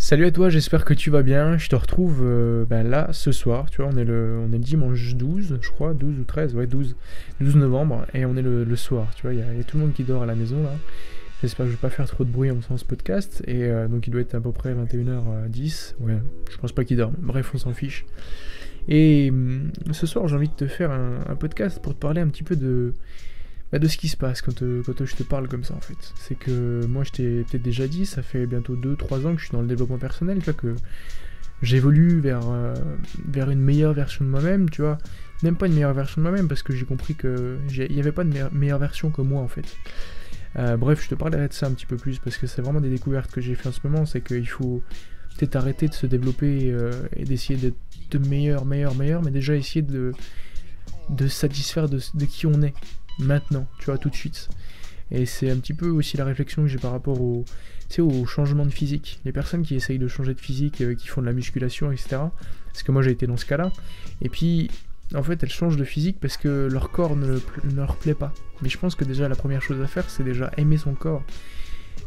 Salut à toi, j'espère que tu vas bien. Je te retrouve là ce soir, tu vois, on est le dimanche 12, je crois, 12 ou 13, ouais 12 novembre, et on est le soir, tu vois, il y a tout le monde qui dort à la maison là. J'espère que je vais pas faire trop de bruit en faisant ce podcast, et donc il doit être à peu près 21h10, ouais, je pense pas qu'il dorme, bref, on s'en fiche. Et ce soir, j'ai envie de te faire un podcast pour te parler un petit peu de ce qui se passe quand je te parle comme ça en fait. C'est que moi je t'ai peut-être déjà dit, ça fait bientôt 2-3 ans que je suis dans le développement personnel, tu vois, que j'évolue vers une meilleure version de moi-même, tu vois. Même pas une meilleure version de moi-même parce que j'ai compris qu'il n'y avait pas de meilleure version que moi en fait. Bref, je te parlerai de ça un petit peu plus parce que c'est vraiment des découvertes que j'ai fait en ce moment, c'est qu'il faut peut-être arrêter de se développer et d'essayer d'être de meilleur, mais déjà essayer de se satisfaire de qui on est maintenant, tu vois, tout de suite. Et c'est un petit peu aussi la réflexion que j'ai par rapport au changement de physique. Les personnes qui essayent de changer de physique, qui font de la musculation, etc. Parce que moi j'ai été dans ce cas-là. Et puis, en fait, elles changent de physique parce que leur corps ne leur plaît pas. Mais je pense que déjà la première chose à faire, c'est déjà aimer son corps.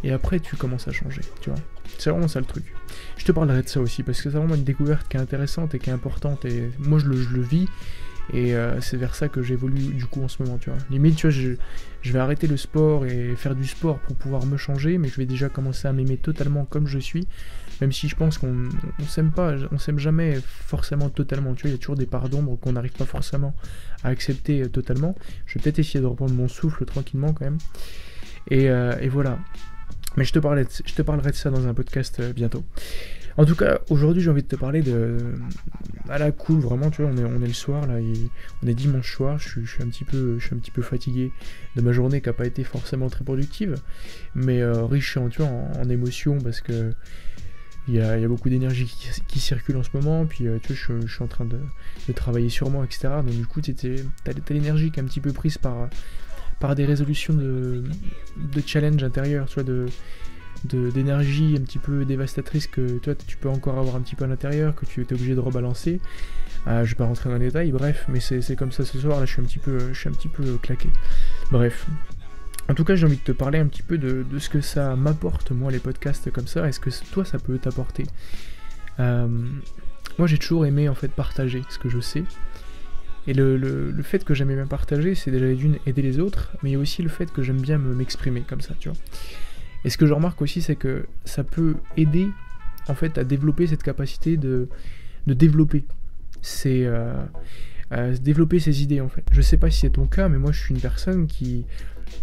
Et après, tu commences à changer, tu vois. C'est vraiment ça le truc. Je te parlerai de ça aussi, parce que c'est vraiment une découverte qui est intéressante et qui est importante. Et moi, je le vis. Et c'est vers ça que j'évolue du coup en ce moment, tu vois. Limite, tu vois, je vais arrêter le sport et faire du sport pour pouvoir me changer, mais je vais déjà commencer à m'aimer totalement comme je suis, même si je pense qu'on s'aime pas, on s'aime jamais forcément totalement, tu vois, il y a toujours des parts d'ombre qu'on n'arrive pas forcément à accepter totalement. Je vais peut-être essayer de reprendre mon souffle tranquillement quand même. Et voilà. Mais je te parlerai de ça dans un podcast bientôt. En tout cas, aujourd'hui, j'ai envie de te parler à la cool, vraiment, tu vois, on est le soir, là, on est dimanche soir, je suis un petit peu fatigué de ma journée qui n'a pas été forcément très productive, mais riche tu vois, en émotions, parce que il y a beaucoup d'énergie qui circule en ce moment, puis tu vois, je suis en train de travailler sur moi, etc. Donc du coup, t'as l'énergie qui est un petit peu prise par des résolutions de challenge intérieur, tu vois, d'énergie un petit peu dévastatrice que toi tu peux encore avoir un petit peu à l'intérieur, que tu es obligé de rebalancer. Je vais pas rentrer dans les détails, bref, mais c'est comme ça ce soir, là je suis un petit peu claqué. Bref. En tout cas, j'ai envie de te parler un petit peu de ce que ça m'apporte, moi, les podcasts comme ça. Est-ce que toi, ça peut t'apporter moi, j'ai toujours aimé, en fait, partager ce que je sais. Et le fait que j'aime bien partager, c'est déjà d'une, aider les autres, mais il y a aussi le fait que j'aime bien m'exprimer comme ça, tu vois. Et ce que je remarque aussi, c'est que ça peut aider, en fait, à développer cette capacité de développer développer ses idées, en fait. Je sais pas si c'est ton cas, mais moi, je suis une personne qui,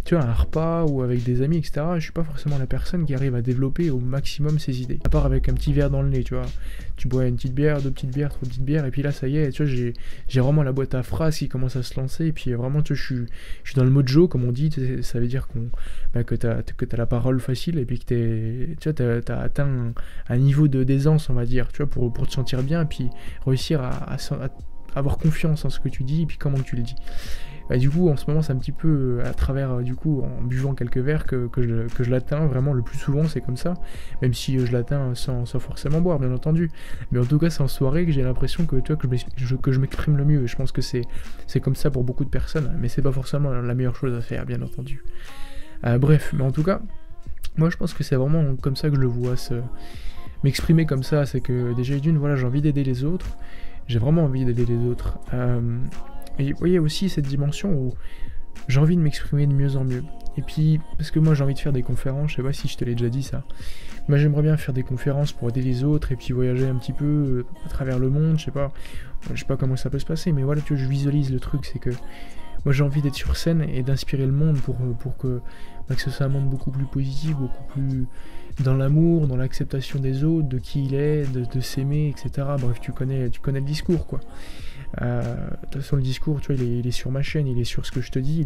tu vois, à un repas ou avec des amis, etc., je suis pas forcément la personne qui arrive à développer au maximum ses idées. À part avec un petit verre dans le nez, tu vois. Tu bois une petite bière, deux petites bières, trois petites bières, et puis là, ça y est, tu vois, j'ai vraiment la boîte à phrases qui commence à se lancer, et puis vraiment, tu vois, je suis dans le mojo, comme on dit, ça veut dire que t'as la parole facile, et puis que tu vois, t'as atteint un niveau d'aisance, on va dire, tu vois, pour te sentir bien, et puis réussir à avoir confiance en ce que tu dis, et puis comment tu le dis. Et du coup, en ce moment, c'est un petit peu à travers, du coup, en buvant quelques verres que je l'atteins. Vraiment, le plus souvent, c'est comme ça. Même si je l'atteins sans forcément boire, bien entendu. Mais en tout cas, c'est en soirée que j'ai l'impression que, tu vois, que je m'exprime le mieux. Et je pense que c'est comme ça pour beaucoup de personnes. Mais c'est pas forcément la meilleure chose à faire, bien entendu. Bref, mais en tout cas, moi, je pense que c'est vraiment comme ça que je le vois. M'exprimer comme ça, c'est que déjà d'une, voilà, j'ai envie d'aider les autres. J'ai vraiment envie d'aider les autres. Et vous voyez aussi cette dimension où j'ai envie de m'exprimer de mieux en mieux. Et puis, parce que moi j'ai envie de faire des conférences, je sais pas si je te l'ai déjà dit ça. Moi j'aimerais bien faire des conférences pour aider les autres et puis voyager un petit peu à travers le monde, je sais pas comment ça peut se passer, mais voilà, tu vois, je visualise le truc, c'est que moi j'ai envie d'être sur scène et d'inspirer le monde pour que ce soit un monde beaucoup plus positif, beaucoup plus dans l'amour, dans l'acceptation des autres, de qui il est, de s'aimer, etc. Bref, tu connais le discours, quoi. De toute façon, le discours, tu vois, il est sur ma chaîne, il est sur ce que je te dis,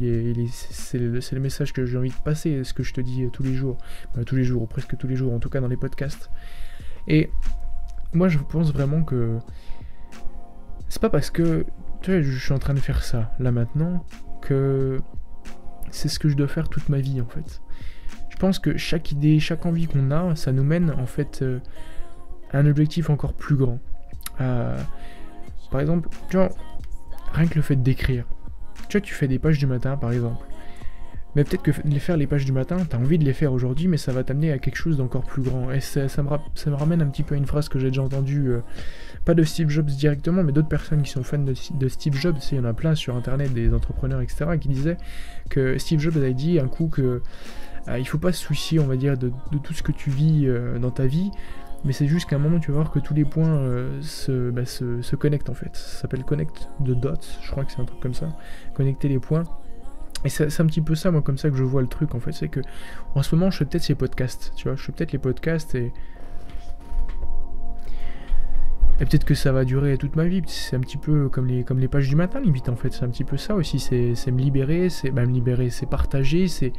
c'est le message que j'ai envie de passer, ce que je te dis tous les jours, ou presque tous les jours, en tout cas dans les podcasts. Et moi, je pense vraiment que c'est pas parce que, tu vois, je suis en train de faire ça, là maintenant, que c'est ce que je dois faire toute ma vie, en fait. Je pense que chaque idée, chaque envie qu'on a, ça nous mène, en fait, à un objectif encore plus grand. Par exemple, tu vois, rien que le fait d'écrire. Tu vois, tu fais des pages du matin, par exemple. Mais peut-être que faire les pages du matin, t'as envie de les faire aujourd'hui, mais ça va t'amener à quelque chose d'encore plus grand. Et ça me ramène un petit peu à une phrase que j'ai déjà entendue, pas de Steve Jobs directement, mais d'autres personnes qui sont fans de Steve Jobs, il y en a plein sur internet, des entrepreneurs, etc., qui disaient que Steve Jobs avait dit un coup que il faut pas se soucier, on va dire, de tout ce que tu vis dans ta vie, mais c'est juste qu'à un moment tu vas voir que tous les points se connectent en fait. Ça s'appelle Connect the Dots, je crois que c'est un truc comme ça, connecter les points. Et c'est un petit peu ça, moi, comme ça que je vois le truc en fait. C'est que en ce moment, je fais peut-être ces podcasts, tu vois, je fais peut-être les podcasts et peut-être que ça va durer toute ma vie. C'est un petit peu comme les pages du matin, limite en fait. C'est un petit peu ça aussi. C'est me libérer, c'est partager, c'est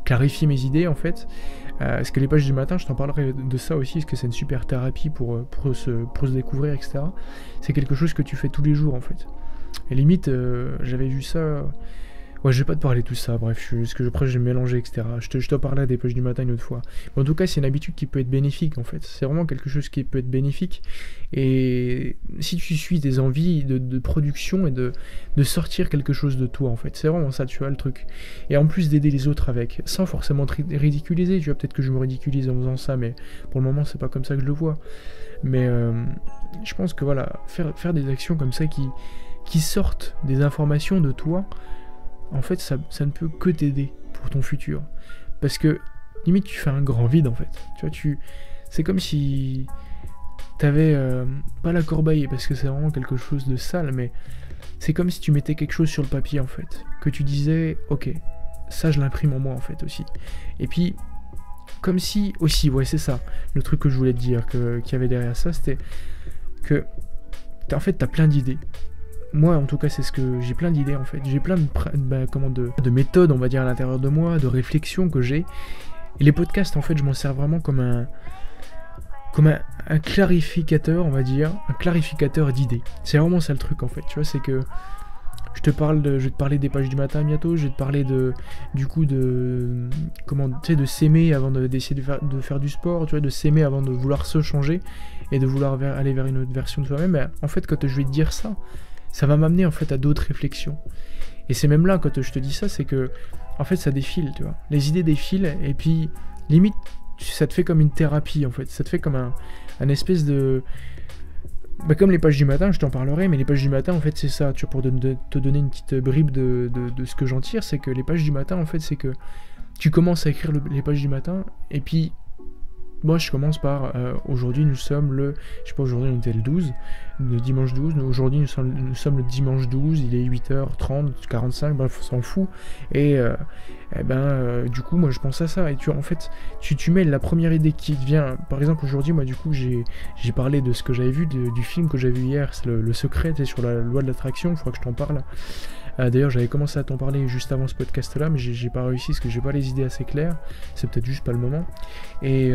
clarifier mes idées en fait. Parce que les pages du matin, je t'en parlerai de ça aussi, parce que c'est une super thérapie pour se découvrir, etc. C'est quelque chose que tu fais tous les jours en fait. Et limite, j'avais vu ça. Ouais, je vais pas te parler de tout ça, bref, après je vais mélanger, etc. Je te parlerai des pages du matin une autre fois. Mais en tout cas, c'est une habitude qui peut être bénéfique, en fait. C'est vraiment quelque chose qui peut être bénéfique. Et si tu suis tes envies de production et de sortir quelque chose de toi, en fait. C'est vraiment ça, tu vois, le truc. Et en plus d'aider les autres avec, sans forcément te ridiculiser, tu vois, peut-être que je me ridiculise en faisant ça, mais pour le moment, c'est pas comme ça que je le vois. Mais je pense que, voilà, faire des actions comme ça qui sortent des informations de toi, en fait, ça ne peut que t'aider pour ton futur. Parce que, limite, tu fais un grand vide, en fait. Tu vois, c'est comme si t'avais, pas la corbeille, parce que c'est vraiment quelque chose de sale, mais c'est comme si tu mettais quelque chose sur le papier, en fait. Que tu disais, ok, ça, je l'imprime en moi, en fait, aussi. Et puis, comme si, aussi, ouais, c'est ça, le truc que je voulais te dire, qu'il y avait derrière ça, c'était que, en fait, t'as plein d'idées. Moi, en tout cas, c'est ce que j'ai plein d'idées en fait. J'ai plein de méthodes, on va dire, à l'intérieur de moi, de réflexions que j'ai. Et les podcasts, en fait, je m'en sers vraiment comme un clarificateur, on va dire, un clarificateur d'idées. C'est vraiment ça le truc en fait. Tu vois, c'est que je vais te parler des pages du matin bientôt. Je vais te parler de s'aimer avant d'essayer de faire du sport. Tu vois, de s'aimer avant de vouloir se changer et de vouloir aller vers une autre version de soi-même. Mais en fait, quand je vais te dire ça, ça va m'amener en fait à d'autres réflexions. Et c'est même là, quand je te dis ça, c'est que en fait ça défile, tu vois. Les idées défilent et puis limite ça te fait comme une thérapie en fait. Ça te fait comme un espèce de... comme les pages du matin, je t'en parlerai, mais les pages du matin en fait c'est ça, tu vois, pour te donner une petite bribe de ce que j'en tire, c'est que les pages du matin en fait c'est que tu commences à écrire les pages du matin et puis moi je commence par aujourd'hui nous sommes aujourd'hui on était le 12, le dimanche 12, aujourd'hui nous sommes le dimanche 12, il est 8h30, 45, bref on s'en fout, et du coup moi je pense à ça, et tu mets la première idée qui te vient. Par exemple aujourd'hui moi du coup j'ai parlé de ce que j'avais vu, du film que j'ai vu hier, c'est le secret, c'est sur la loi de l'attraction, je crois que je t'en parle. D'ailleurs j'avais commencé à t'en parler juste avant ce podcast là, mais j'ai pas réussi parce que j'ai pas les idées assez claires, c'est peut-être juste pas le moment. Et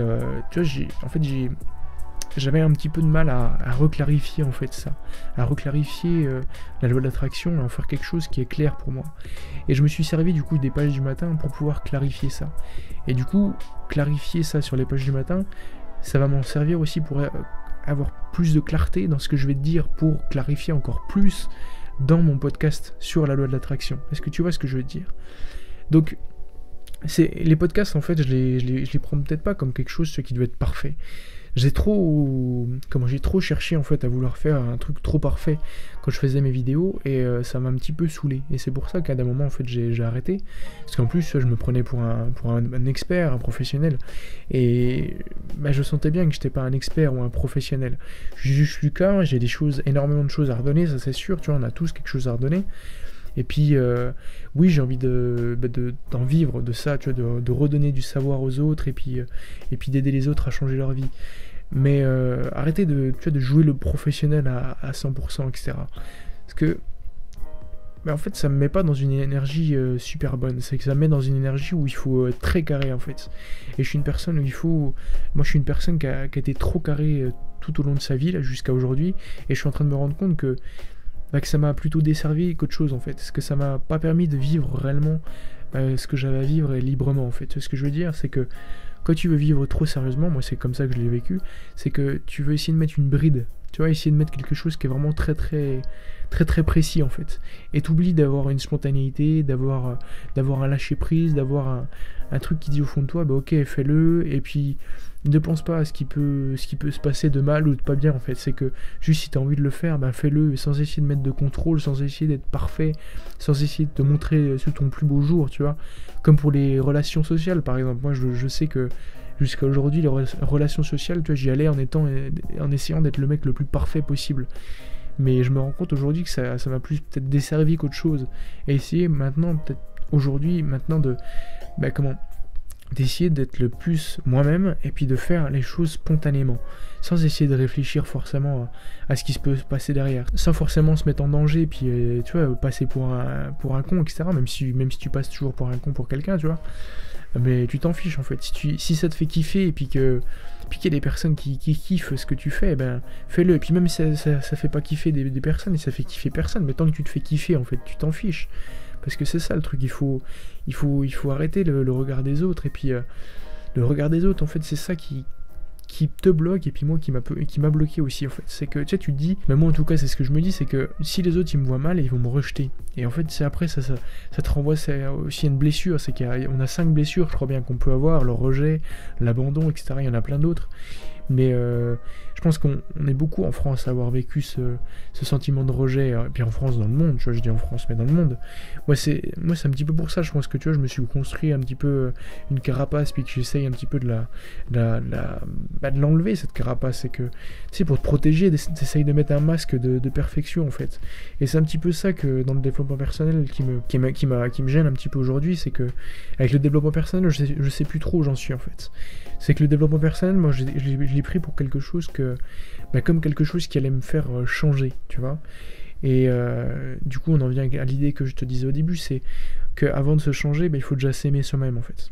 tu vois, j'avais un petit peu de mal à reclarifier en fait ça, à reclarifier la loi de l'attraction et en faire quelque chose qui est clair pour moi. Et je me suis servi du coup des pages du matin pour pouvoir clarifier ça. Et du coup, clarifier ça sur les pages du matin, ça va m'en servir aussi pour avoir plus de clarté dans ce que je vais te dire, pour clarifier encore plus dans mon podcast sur la loi de l'attraction. Est-ce que tu vois ce que je veux te dire? Donc, les podcasts, en fait, je les prends peut-être pas comme quelque chose qui doit être parfait. J'ai trop cherché en fait à vouloir faire un truc trop parfait quand je faisais mes vidéos, et ça m'a un petit peu saoulé. Et c'est pour ça qu'à un moment en fait j'ai arrêté, parce qu'en plus je me prenais pour un expert, un professionnel, et je sentais bien que j'étais pas un expert ou un professionnel. Je suis Lucas, j'ai énormément de choses à redonner, ça c'est sûr, tu vois, on a tous quelque chose à redonner. Et puis, oui, j'ai envie d'en vivre de ça, tu vois, de redonner du savoir aux autres, et puis d'aider les autres à changer leur vie. Mais arrêtez de jouer le professionnel à 100%, etc. Parce que, en fait, ça me met pas dans une énergie super bonne. C'est que ça me met dans une énergie où il faut être très carré, en fait. Et je suis une personne Moi, je suis une personne qui a été trop carrée tout au long de sa vie, là, jusqu'à aujourd'hui. Et je suis en train de me rendre compte que ça m'a plutôt desservi qu'autre chose en fait, parce que ça m'a pas permis de vivre réellement ce que j'avais à vivre et librement en fait. Ce que je veux dire, c'est que quand tu veux vivre trop sérieusement, moi c'est comme ça que je l'ai vécu, c'est que tu veux essayer de mettre une bride, Tu vois, essayer de mettre quelque chose qui est vraiment très très très très précis en fait. Et t'oublies d'avoir une spontanéité, d'avoir un lâcher prise, d'avoir un truc qui dit au fond de toi, bah ok, fais-le, et puis ne pense pas à ce qui peut se passer de mal ou de pas bien en fait. C'est que juste si t'as envie de le faire, bah fais-le, sans essayer de mettre de contrôle, sans essayer d'être parfait, sans essayer de te montrer sous ton plus beau jour, tu vois. Comme pour les relations sociales par exemple. Moi je sais que jusqu'à aujourd'hui, les relations sociales, tu vois, j'y allais en essayant d'être le mec le plus parfait possible. Mais je me rends compte aujourd'hui que ça m'a plus peut-être desservi qu'autre chose. Et essayer maintenant, peut-être aujourd'hui, maintenant d'essayer d'être le plus moi-même et puis de faire les choses spontanément, sans essayer de réfléchir forcément à ce qui se peut se passer derrière, sans forcément se mettre en danger et puis tu vois, passer pour un con, etc. Même si tu passes toujours pour un con pour quelqu'un, tu vois. Mais tu t'en fiches en fait. Si ça te fait kiffer et puis qu'il y a des personnes qui kiffent ce que tu fais, ben fais-le. Et puis même si ça fait pas kiffer des personnes et ça fait kiffer personne, mais tant que tu te fais kiffer en fait, tu t'en fiches. Parce que c'est ça le truc, il faut arrêter le regard des autres. Et puis le regard des autres en fait c'est ça qui te bloque, et puis moi qui m'a bloqué aussi en fait. C'est que tu sais, tu te dis, mais moi en tout cas c'est ce que je me dis, c'est que si les autres ils me voient mal, ils vont me rejeter. Et en fait c'est après ça te renvoie aussi à une blessure, c'est qu'on a 5 blessures je crois bien qu'on peut avoir, le rejet, l'abandon, etc. Il y en a plein d'autres. Mais je pense qu'on est beaucoup en France à avoir vécu ce sentiment de rejet, et puis en France, dans le monde, tu vois, je dis en France, mais dans le monde. Moi, c'est un petit peu pour ça, je pense que tu vois, je me suis construit un petit peu une carapace, puis que j'essaye un petit peu de l'enlever, cette carapace. C'est que, tu sais, pour te protéger, t'essayes de mettre un masque de perfection, en fait. Et c'est un petit peu ça que, dans le développement personnel, qui me gêne un petit peu aujourd'hui, c'est que, avec le développement personnel, je sais plus trop où j'en suis, en fait. C'est que le développement personnel, moi, je l'ai pris pour quelque chose comme quelque chose qui allait me faire changer, tu vois. Et du coup, on en vient à l'idée que je te disais au début, c'est qu'avant de se changer, il faut déjà s'aimer soi-même, en fait.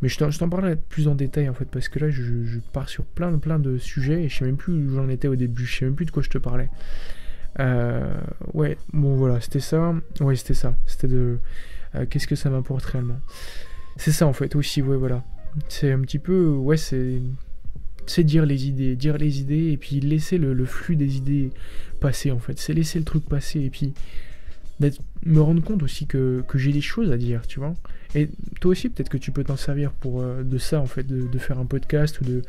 Mais je t'en parlerai plus en détail, en fait, parce que là, je pars sur plein de sujets, et je sais même plus où j'en étais au début, je sais même plus de quoi je te parlais. Ouais, bon, voilà, c'était ça. Ouais, c'était ça. C'était de... qu'est-ce que ça m'apporte réellement. C'est ça, en fait, aussi, ouais, voilà. C'est un petit peu... Ouais, c'est dire les idées, et puis laisser le flux des idées passer, en fait. C'est laisser le truc passer, et puis me rendre compte aussi que j'ai des choses à dire, tu vois. Et toi aussi, peut-être que tu peux t'en servir pour de ça, en fait, de faire un podcast, ou de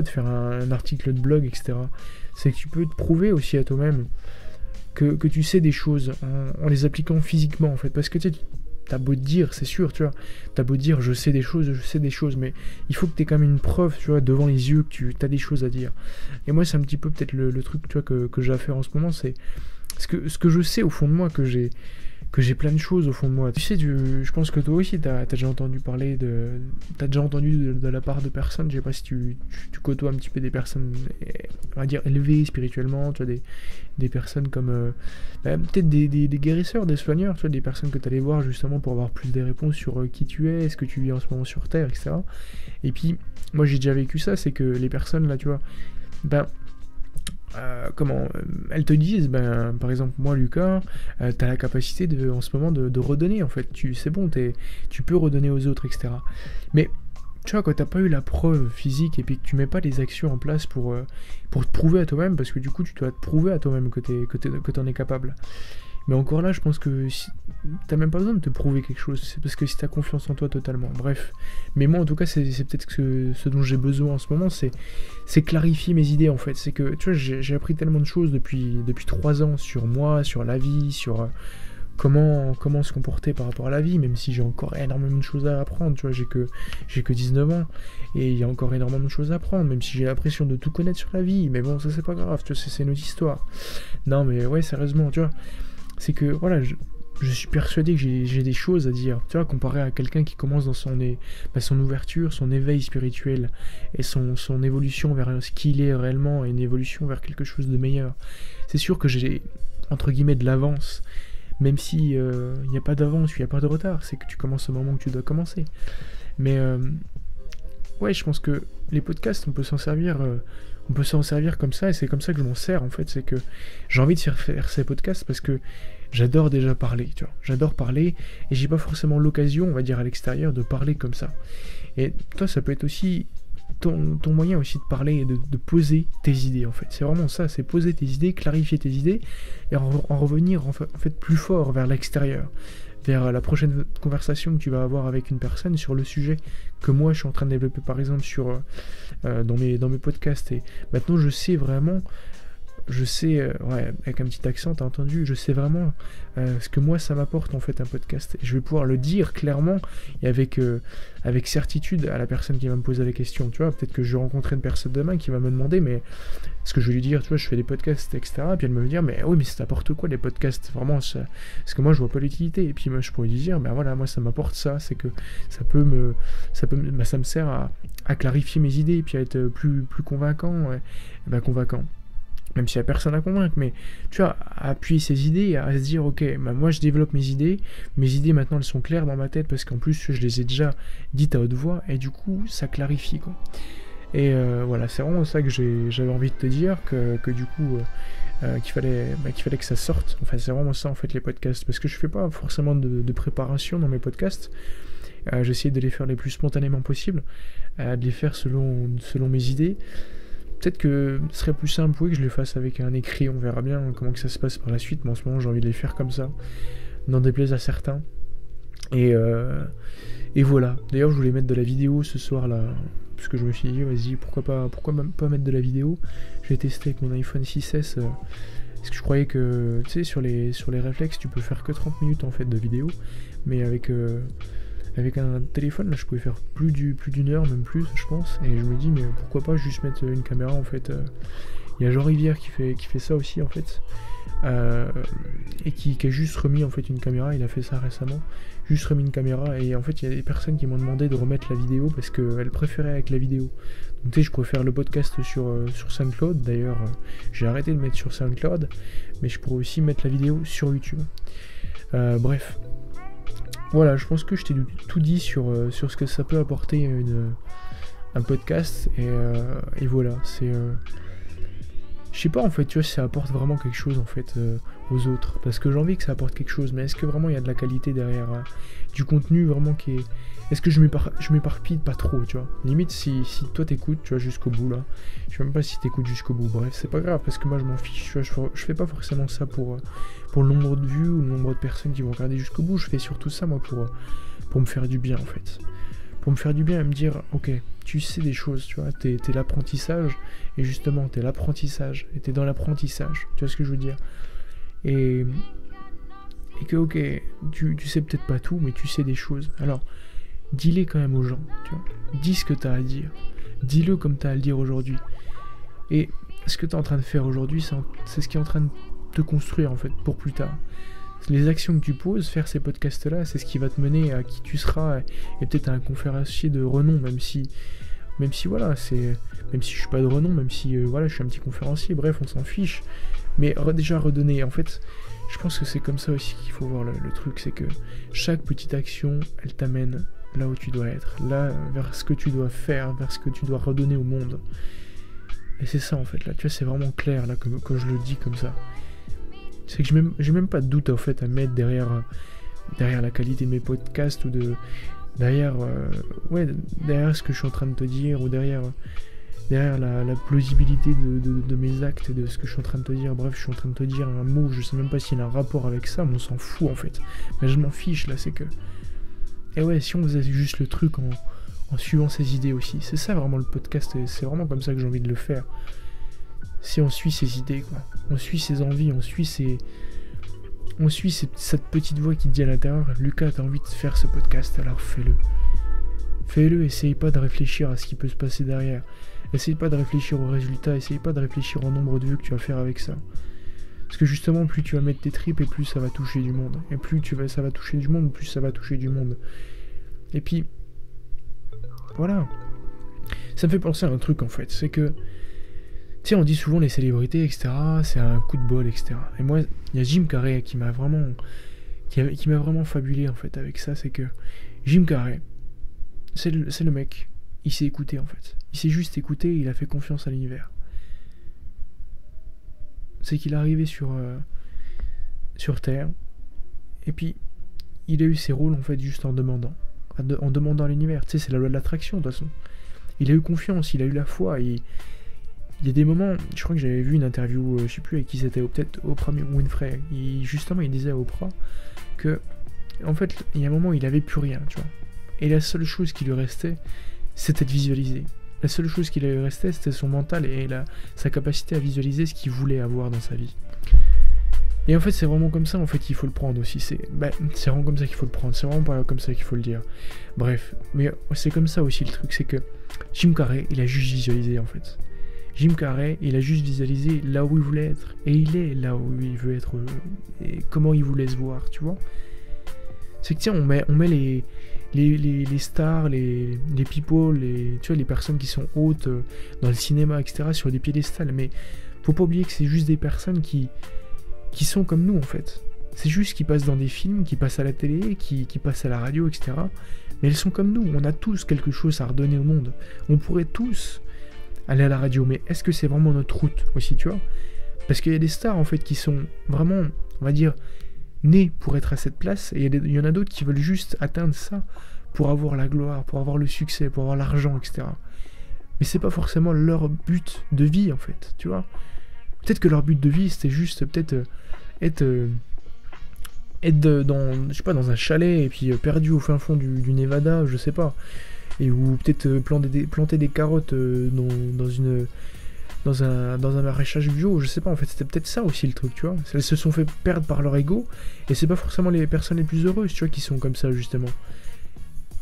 faire un article de blog, etc. C'est que tu peux te prouver aussi à toi-même que tu sais des choses en les appliquant physiquement, en fait. Parce que tu sais, t'as beau te dire, c'est sûr, tu vois, t'as beau te dire je sais des choses, mais il faut que t'aies quand même une preuve, tu vois, devant les yeux que t'as des choses à dire. Et moi, c'est un petit peu peut-être le truc, tu vois, que j'ai à faire en ce moment, c'est ce que je sais au fond de moi, que j'ai plein de choses au fond de moi. Tu sais, je pense que toi aussi, t'as déjà entendu parler t'as déjà entendu de la part de personnes, je sais pas si tu côtoies un petit peu des personnes, on va dire, élevées spirituellement, tu vois, des personnes comme, peut-être des guérisseurs, des soigneurs, tu vois, des personnes que t'allais voir justement pour avoir plus des réponses sur qui tu es, ce que tu vis en ce moment sur Terre, etc. Et puis, moi j'ai déjà vécu ça, c'est que les personnes là, tu vois, elles te disent, par exemple, moi Lucas, t'as la capacité en ce moment de redonner, en fait, c'est bon, tu peux redonner aux autres, etc. Mais tu vois, quand t'as pas eu la preuve physique et puis que tu mets pas les actions en place pour te prouver à toi-même, parce que du coup tu dois te prouver à toi-même que t'en es capable. Mais encore là, je pense que t'as même pas besoin de te prouver quelque chose, c'est parce que si t'as confiance en toi totalement, bref. Mais moi en tout cas, c'est peut-être ce dont j'ai besoin en ce moment, c'est clarifier mes idées, en fait. C'est que, tu vois, j'ai appris tellement de choses depuis 3 ans sur moi, sur la vie, sur comment se comporter par rapport à la vie, même si j'ai encore énormément de choses à apprendre, tu vois, j'ai que 19 ans, et il y a encore énormément de choses à apprendre, même si j'ai l'impression de tout connaître sur la vie, mais bon, ça c'est pas grave, tu vois, c'est une autre histoire. Non mais ouais, sérieusement, tu vois, c'est que, voilà, je suis persuadé que j'ai des choses à dire, tu vois, comparé à quelqu'un qui commence dans son ouverture, son éveil spirituel, et son évolution vers ce qu'il est réellement, et une évolution vers quelque chose de meilleur. C'est sûr que j'ai, entre guillemets, de l'avance, même si il n'y a pas d'avance, il n'y a pas de retard, c'est que tu commences au moment où tu dois commencer. Mais ouais, je pense que les podcasts, on peut s'en servir comme ça, et c'est comme ça que je m'en sers, en fait. C'est que j'ai envie de faire ces podcasts parce que j'adore déjà parler, tu vois. J'adore parler, et j'ai pas forcément l'occasion, on va dire, à l'extérieur, de parler comme ça. Et toi, ça peut être aussi ton moyen aussi de parler et de poser tes idées en fait. C'est vraiment ça, c'est poser tes idées, clarifier tes idées et en revenir en fait plus fort vers l'extérieur, vers la prochaine conversation que tu vas avoir avec une personne sur le sujet que moi je suis en train de développer par exemple dans mes podcasts. Et maintenant je sais vraiment, ouais, avec un petit accent, t'as entendu, je sais vraiment ce que moi ça m'apporte en fait un podcast. Et je vais pouvoir le dire clairement et avec certitude à la personne qui va me poser la question. Tu vois, peut-être que je vais rencontrer une personne demain qui va me demander, mais ce que je vais lui dire, tu vois, je fais des podcasts, etc. Et puis elle me dire, mais oui, mais c'est n'importe quoi les podcasts, vraiment, parce que moi je vois pas l'utilité. Et puis moi je pourrais lui dire, ben voilà, moi ça m'apporte ça, c'est que ça me sert à clarifier mes idées et puis à être plus convaincant, ouais, convaincant. Même s'il n'y a personne à convaincre, mais tu vois, à appuyer ses idées, à se dire, ok, bah moi je développe mes idées maintenant elles sont claires dans ma tête, parce qu'en plus je les ai déjà dites à haute voix, et du coup ça clarifie, quoi. Et voilà, c'est vraiment ça que j'avais envie de te dire, que du coup, qu'il fallait que ça sorte. Enfin, c'est vraiment ça en fait les podcasts, parce que je fais pas forcément de préparation dans mes podcasts. J'essaie de les faire les plus spontanément possible, de les faire selon mes idées. Peut-être que ce serait plus simple, oui, que je les fasse avec un écrit, on verra bien comment que ça se passe par la suite, mais en ce moment j'ai envie de les faire comme ça, n'en déplaise à certains. Et voilà, d'ailleurs je voulais mettre de la vidéo ce soir là, parce que je me suis dit, vas-y, pourquoi même pas mettre de la vidéo. J'ai testé avec mon iPhone 6S, parce que je croyais que, tu sais, sur les réflexes, tu peux faire que 30 minutes en fait de vidéo, mais avec un téléphone, là, je pouvais faire plus d'une heure, même plus, je pense. Et je me dis, mais pourquoi pas juste mettre une caméra, en fait. Il y a Jean Rivière qui fait ça aussi, en fait. Et qui a juste remis, en fait, une caméra. Il a fait ça récemment. Juste remis une caméra. Et en fait, il y a des personnes qui m'ont demandé de remettre la vidéo parce qu'elles préféraient avec la vidéo. Donc, tu sais, je pourrais faire le podcast sur SoundCloud. D'ailleurs, j'ai arrêté de mettre sur SoundCloud. Mais je pourrais aussi mettre la vidéo sur YouTube. Bref. Voilà, je pense que je t'ai tout dit sur ce que ça peut apporter un podcast, et voilà, c'est... je sais pas en fait, tu vois, si ça apporte vraiment quelque chose en fait aux autres, parce que j'ai envie que ça apporte quelque chose, mais est-ce que vraiment il y a de la qualité derrière du contenu vraiment qui est... Est-ce que je m'éparpille pas trop, tu vois? Limite, si toi t'écoutes, tu vois, jusqu'au bout là, je sais même pas si t'écoutes jusqu'au bout, bref, c'est pas grave, parce que moi je m'en fiche, tu vois, je fais pas forcément ça pour le nombre de vues ou le nombre de personnes qui vont regarder jusqu'au bout, je fais surtout ça, moi, pour me faire du bien, en fait. Pour me faire du bien et me dire, ok, tu sais des choses, tu vois, t'es l'apprentissage, et justement, t'es l'apprentissage, et t'es dans l'apprentissage, tu vois ce que je veux dire? Et que, ok, tu sais peut-être pas tout, mais tu sais des choses, alors... dis-les quand même aux gens, tu vois. Dis ce que t'as à dire. Dis-le comme t'as à le dire aujourd'hui. Et ce que t'es en train de faire aujourd'hui, c'est ce qui est en train de te construire, en fait, pour plus tard. Les actions que tu poses, faire ces podcasts-là, c'est ce qui va te mener à qui tu seras, et peut-être à un conférencier de renom, même si voilà, même si je suis pas de renom, même si voilà, je suis un petit conférencier, bref, on s'en fiche. Mais déjà redonner, en fait, je pense que c'est comme ça aussi qu'il faut voir le truc, c'est que chaque petite action, elle t'amène là où tu dois être, là, vers ce que tu dois faire, vers ce que tu dois redonner au monde. Et c'est ça en fait, là, tu vois, c'est vraiment clair, là, quand je le dis comme ça. C'est que j'ai même pas de doute, en fait, à mettre derrière la qualité de mes podcasts, ou derrière ce que je suis en train de te dire, ou derrière la plausibilité de mes actes et de ce que je suis en train de te dire. Bref, je suis en train de te dire un mot, je sais même pas s'il a un rapport avec ça, mais on s'en fout, en fait. Mais je m'en fiche, là, c'est que... Et ouais, si on faisait juste le truc en suivant ses idées aussi, c'est ça vraiment le podcast, et c'est vraiment comme ça que j'ai envie de le faire. Si on suit ses idées, quoi. On suit ses envies, on suit cette petite voix qui te dit à l'intérieur, Lucas, t'as envie de faire ce podcast, alors fais-le. Fais-le, essaye pas de réfléchir à ce qui peut se passer derrière. Essaye pas de réfléchir aux résultats, essaye pas de réfléchir au nombre de vues que tu vas faire avec ça. Parce que justement, plus tu vas mettre tes tripes, et plus ça va toucher du monde. Et plus ça va toucher du monde, plus ça va toucher du monde. Et puis, voilà. Ça me fait penser à un truc, en fait. C'est que, tu sais, on dit souvent les célébrités, etc., c'est un coup de bol, etc. Et moi, il y a Jim Carrey qui m'a vraiment fabulé, en fait, avec ça. C'est que Jim Carrey, c'est le mec, il s'est écouté, en fait. Il s'est juste écouté, il a fait confiance à l'univers. C'est qu'il est arrivé sur Terre, et puis il a eu ses rôles en fait juste en demandant à l'univers. Tu sais, c'est la loi de l'attraction de toute façon. il a eu confiance, il a eu la foi. Et il y a des moments, je crois que j'avais vu une interview, je sais plus avec qui c'était, peut-être Oprah Winfrey. Justement, il disait à Oprah que, en fait, il y a un moment, il avait plus rien, tu vois. Et la seule chose qui lui restait, c'était de visualiser. La seule chose qui lui restait, c'était son mental et sa capacité à visualiser ce qu'il voulait avoir dans sa vie. Et en fait, c'est vraiment comme ça, en fait, qu'il faut le prendre aussi. C'est vraiment comme ça qu'il faut le prendre. C'est vraiment pas comme ça qu'il faut le dire. Bref, mais c'est comme ça aussi le truc, c'est que Jim Carrey, il a juste visualisé, en fait. Jim Carrey, il a juste visualisé là où il voulait être. Et il est là où il veut être. Et comment il voulait se voir, tu vois. C'est que tiens, on met les stars, les people, tu vois, les personnes qui sont hautes dans le cinéma, etc., sur des piédestals. Mais faut pas oublier que c'est juste des personnes qui sont comme nous, en fait. C'est juste qu'ils passent dans des films, qui passent à la télé, qui passent à la radio, etc. Mais elles sont comme nous. On a tous quelque chose à redonner au monde. On pourrait tous aller à la radio. Mais est-ce que c'est vraiment notre route aussi, tu vois? Parce qu'il y a des stars, en fait, qui sont vraiment, on va dire, nés pour être à cette place. Et il y en a d'autres qui veulent juste atteindre ça pour avoir la gloire, pour avoir le succès, pour avoir l'argent, etc. Mais c'est pas forcément leur but de vie, en fait, tu vois. Peut-être que leur but de vie, c'était juste peut-être être dans, je sais pas, dans un chalet et puis perdu au fin fond du Nevada, je sais pas. Et ou peut-être planter des carottes dans un maraîchage bio, je sais pas, en fait, c'était peut-être ça aussi le truc, tu vois. Elles se sont fait perdre par leur ego, et c'est pas forcément les personnes les plus heureuses, tu vois, qui sont comme ça, justement.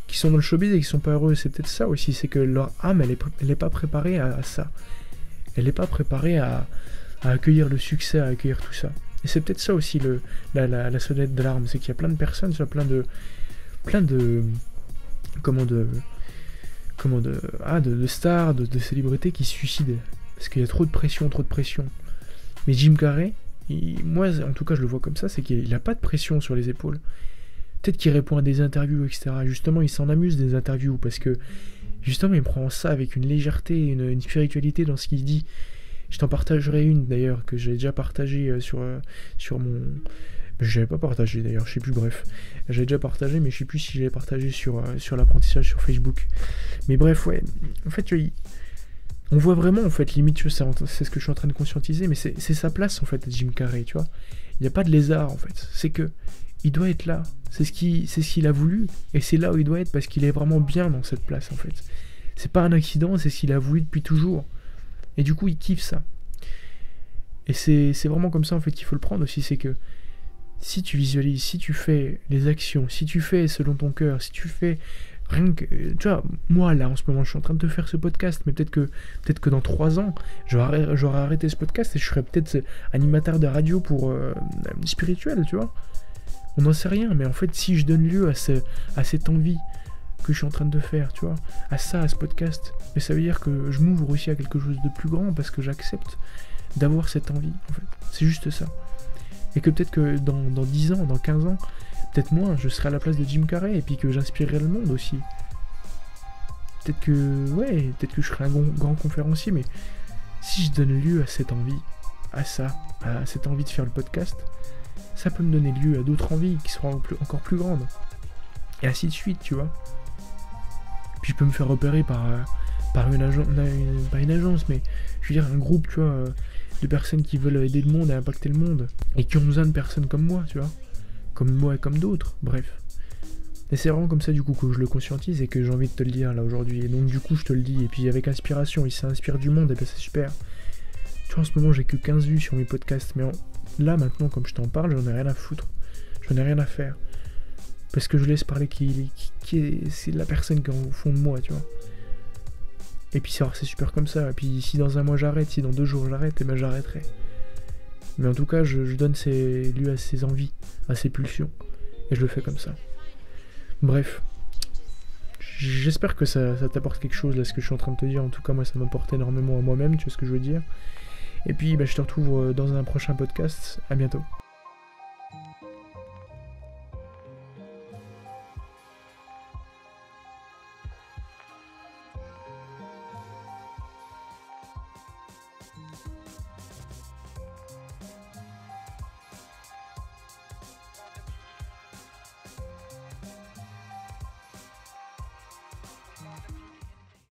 Qui sont dans le showbiz et qui sont pas heureuses, c'est peut-être ça aussi, c'est que leur âme, elle est pas préparée à ça. Elle est pas préparée à accueillir le succès, à accueillir tout ça. Et c'est peut-être ça aussi la sonnette d'alarme, c'est qu'il y a plein de personnes, tu vois, plein de stars, de célébrités qui se suicident. Parce qu'il y a trop de pression. Mais Jim Carrey, moi en tout cas je le vois comme ça, c'est qu'il a pas de pression sur les épaules. Peut-être qu'il répond à des interviews, etc. Justement, il s'en amuse des interviews, parce que justement il prend ça avec une légèreté, une spiritualité dans ce qu'il dit. Je t'en partagerai une d'ailleurs, que j'ai déjà partagée sur mon... Je l'avais pas partagé d'ailleurs, je sais plus, bref. J'ai déjà partagé, mais je sais plus si j'avais partagé sur l'apprentissage sur Facebook. Mais bref, ouais. En fait, tu vois, on voit vraiment, en fait, limite, tu vois, c'est ce que je suis en train de conscientiser, mais c'est sa place, en fait, Jim Carrey, tu vois. Il n'y a pas de lézard, en fait. C'est que il doit être là. C'est ce qu'il a voulu, et c'est là où il doit être, parce qu'il est vraiment bien dans cette place, en fait. C'est pas un accident, c'est ce qu'il a voulu depuis toujours. Et du coup, il kiffe ça. Et c'est vraiment comme ça, en fait, qu'il faut le prendre aussi, c'est que si tu visualises, si tu fais les actions, si tu fais selon ton cœur, si tu fais rien que... Tu vois, moi, là, en ce moment, je suis en train de te faire ce podcast, mais peut-être que dans 3 ans, j'aurai arrêté ce podcast et je serai peut-être animateur de radio pour spirituel, tu vois. On n'en sait rien, mais en fait, si je donne lieu à cette envie que je suis en train de faire, tu vois, à ce podcast, mais ça veut dire que je m'ouvre aussi à quelque chose de plus grand, parce que j'accepte d'avoir cette envie, en fait. C'est juste ça. Et que peut-être que dans 10 ans, dans 15 ans, peut-être moins, je serai à la place de Jim Carrey, et puis que j'inspirerai le monde aussi. Peut-être que je serai un grand conférencier, mais si je donne lieu à cette envie, à cette envie de faire le podcast, ça peut me donner lieu à d'autres envies qui seront encore plus grandes. Et ainsi de suite, tu vois. Puis je peux me faire repérer par une agence, mais je veux dire un groupe, tu vois, de personnes qui veulent aider le monde et impacter le monde, et qui ont besoin de personnes comme moi, tu vois, comme moi et comme d'autres, bref. Et c'est vraiment comme ça du coup que je le conscientise et que j'ai envie de te le dire là aujourd'hui, et donc du coup je te le dis, et puis avec inspiration, il s'inspire du monde, et ben c'est super. Tu vois, en ce moment j'ai que 15 vues sur mes podcasts, mais là maintenant comme je t'en parle, j'en ai rien à foutre, j'en ai rien à faire. Parce que je laisse parler c'est la personne qui est au fond de moi, tu vois. Et puis c'est super comme ça. Et puis si dans un mois j'arrête, si dans 2 jours j'arrête, et ben j'arrêterai. Mais en tout cas, je donne lieu à ses envies, à ses pulsions. Et je le fais comme ça. Bref. J'espère que ça t'apporte quelque chose, là, ce que je suis en train de te dire. En tout cas, moi, ça m'apporte énormément à moi-même, tu vois ce que je veux dire. Et puis, je te retrouve dans un prochain podcast. À bientôt.